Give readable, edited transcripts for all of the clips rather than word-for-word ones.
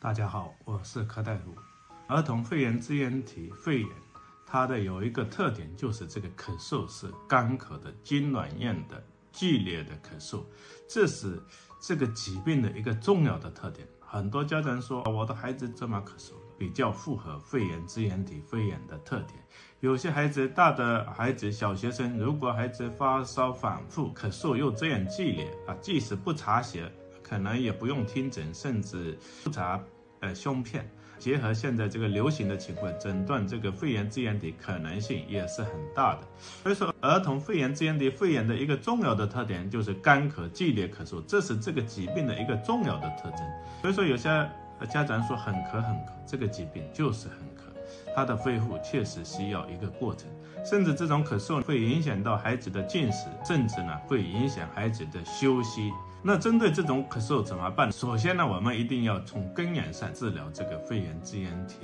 大家好，我是柯大夫。儿童肺炎支原体肺炎，它的有一个特点就是这个咳嗽是干咳的、痉挛样的、剧烈的咳嗽，这是这个疾病的一个重要的特点。很多家长说我的孩子这么咳嗽，比较符合肺炎支原体肺炎的特点。有些孩子，大的孩子、小学生，如果孩子发烧反复、咳嗽又这样剧烈即使不查血，可能也不用听诊，甚至不查胸片，结合现在这个流行的情况，诊断这个肺炎支原体可能性也是很大的。所以说，儿童肺炎支原体肺炎的一个重要的特点就是干咳、剧烈咳嗽，这是这个疾病的一个重要的特征。所以说，有些家长说很咳，这个疾病就是很咳，他的恢复确实需要一个过程，甚至这种咳嗽会影响到孩子的进食，甚至会影响孩子的休息。那针对这种咳嗽怎么办？首先我们一定要从根源上治疗这个肺炎支原体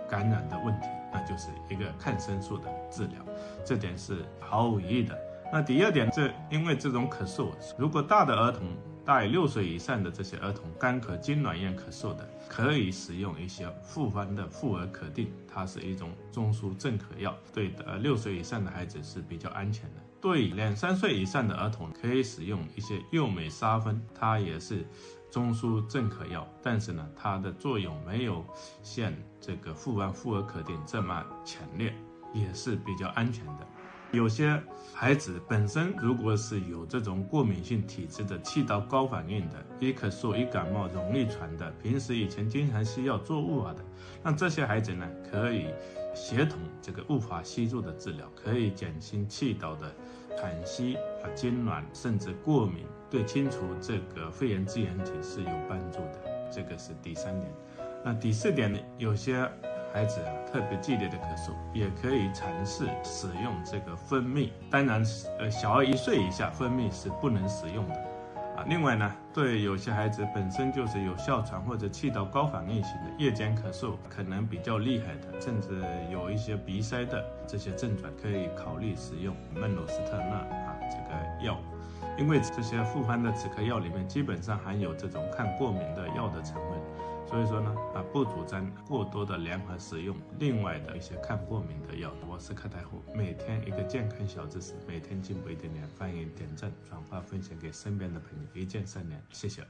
感染的问题，那就是一个抗生素的治疗，这点是毫无疑义的。那第二点，因为这种咳嗽，如果大的儿童，大于6岁以上的这些儿童干咳、痉挛样咳嗽的，可以使用一些复方的复尔可定，它是一种中枢镇咳药，对6岁以上的孩子是比较安全的。对2、3岁以上的儿童，可以使用一些右美沙芬，它也是中枢镇咳药，但是它的作用没有像这个复方复尔可定这么强烈，也是比较安全的。有些孩子本身如果是有这种过敏性体质的、气道高反应的、一咳嗽一感冒容易传的，平时以前经常需要做雾化的，那这些孩子可以协同这个雾化吸入的治疗，可以减轻气道的喘息、痉挛甚至过敏，对清除这个肺炎支原体是有帮助的。这个是第3点。那第4点呢，有些孩子特别剧烈的咳嗽，也可以尝试使用这个分泌。当然，小儿1岁以下分泌是不能使用的。另外对有些孩子本身就是有哮喘或者气道高反应型的夜间咳嗽，可能比较厉害的，甚至有一些鼻塞的这些症状，可以考虑使用孟鲁司特钠这个药。因为这些复方的止咳药里面基本上含有这种抗过敏的药的成分，所以说不主张过多的联合使用另外的一些抗过敏的药。我是柯大夫，每天一个健康小知识，每天进步一点点，欢迎点赞、转发、分享给身边的朋友，一键3连，谢谢。